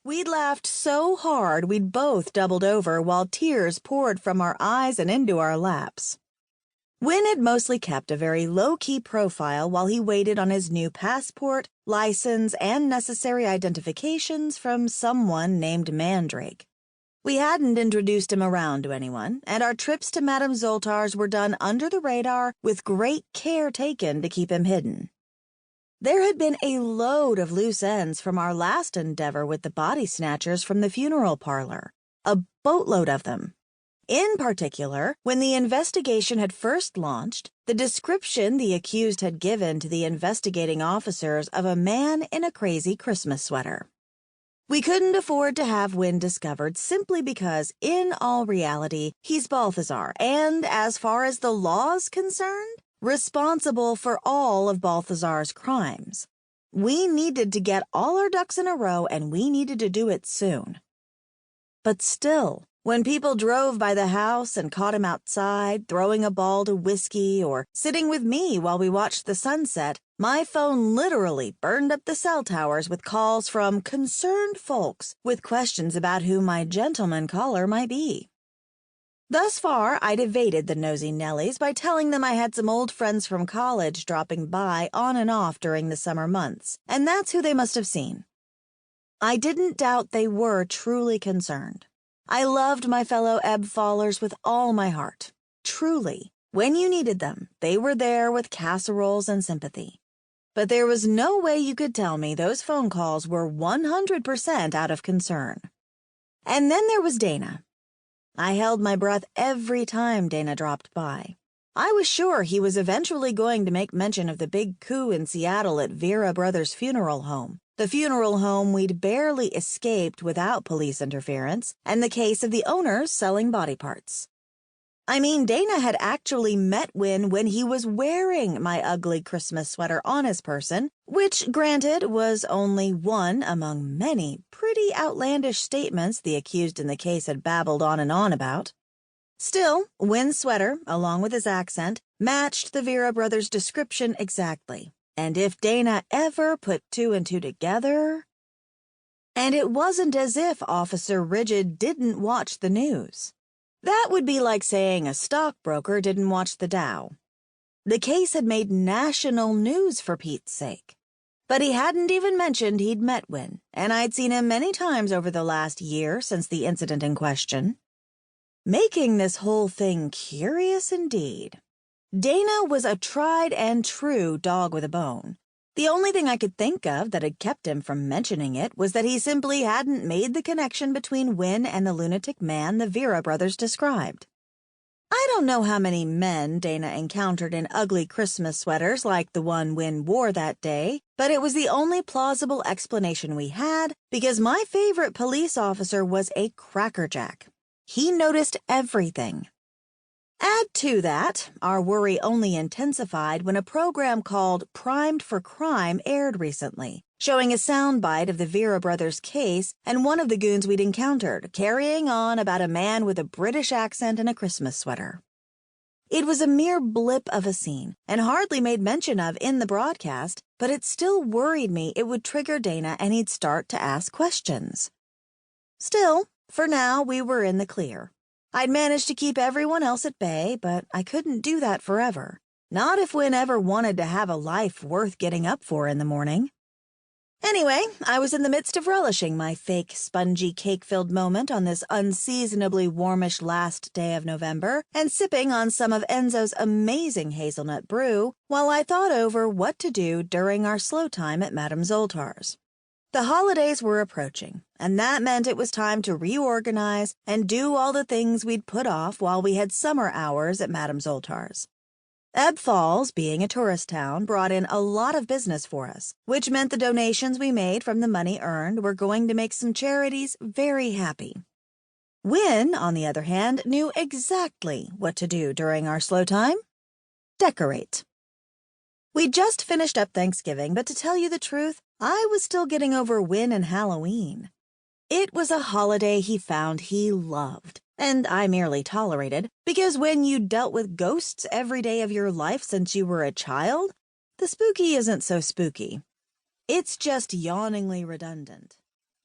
We'd laughed so hard we'd both doubled over while tears poured from our eyes and into our laps. Wynn had mostly kept a very low-key profile while he waited on his new passport, license, and necessary identifications from someone named Mandrake. We hadn't introduced him around to anyone, and our trips to Madame Zoltar's were done under the radar with great care taken to keep him hidden. There had been a load of loose ends from our last endeavor with the body snatchers from the funeral parlor, a boatload of them. In particular, when the investigation had first launched, the description the accused had given to the investigating officers of a man in a crazy Christmas sweater. We couldn't afford to have Wynn discovered simply because, in all reality, he's Balthazar and, as far as the law's concerned, responsible for all of Balthazar's crimes. We needed to get all our ducks in a row, and we needed to do it soon. But still, when people drove by the house and caught him outside, throwing a ball to whiskey or sitting with me while we watched the sunset, my phone literally burned up the cell towers with calls from concerned folks with questions about who my gentleman caller might be. Thus far, I'd evaded the nosy Nellies by telling them I had some old friends from college dropping by on and off during the summer months, and that's who they must have seen. I didn't doubt they were truly concerned. I loved my fellow Ebb Fallers with all my heart. Truly, when you needed them, they were there with casseroles and sympathy. But there was no way you could tell me those phone calls were 100% out of concern. And then there was Dana. I held my breath every time Dana dropped by. I was sure he was eventually going to make mention of the big coup in Seattle at Vera Brothers' funeral home, the funeral home we'd barely escaped without police interference, and the case of the owners selling body parts. I mean, Dana had actually met Wynn when he was wearing my ugly Christmas sweater on his person, which, granted, was only one among many pretty outlandish statements the accused in the case had babbled on and on about. Still, Wynn's sweater, along with his accent, matched the Vera brothers' description exactly. And if Dana ever put two and two together... And it wasn't as if Officer Rigid didn't watch the news. That would be like saying a stockbroker didn't watch the Dow. The case had made national news for Pete's sake. But he hadn't even mentioned he'd met Wynn, and I'd seen him many times over the last year since the incident in question. Making this whole thing curious indeed. Dana was a tried and true dog with a bone. The only thing I could think of that had kept him from mentioning it was that he simply hadn't made the connection between Wynn and the lunatic man the Vera brothers described. I don't know how many men Dana encountered in ugly Christmas sweaters like the one Wynn wore that day, but it was the only plausible explanation we had because my favorite police officer was a crackerjack. He noticed everything. Add to that, our worry only intensified when a program called Primed for Crime aired recently, showing a soundbite of the Vera brothers' case and one of the goons we'd encountered, carrying on about a man with a British accent and a Christmas sweater. It was a mere blip of a scene, and hardly made mention of in the broadcast, but it still worried me it would trigger Dana and he'd start to ask questions. Still, for now, we were in the clear. I'd managed to keep everyone else at bay, but I couldn't do that forever. Not if Wynn ever wanted to have a life worth getting up for in the morning. Anyway, I was in the midst of relishing my fake, spongy, cake-filled moment on this unseasonably warmish last day of November and sipping on some of Enzo's amazing hazelnut brew while I thought over what to do during our slow time at Madame Zoltar's. The holidays were approaching, and that meant it was time to reorganize and do all the things we'd put off while we had summer hours at Madame Zoltar's. Ebb Falls, being a tourist town, brought in a lot of business for us, which meant the donations we made from the money earned were going to make some charities very happy. Wynn, on the other hand, knew exactly what to do during our slow time. Decorate. We'd just finished up Thanksgiving, but to tell you the truth, I was still getting over Wynn and Halloween. It was a holiday he found he loved, and I merely tolerated, because when you dealt with ghosts every day of your life since you were a child, the spooky isn't so spooky. It's just yawningly redundant.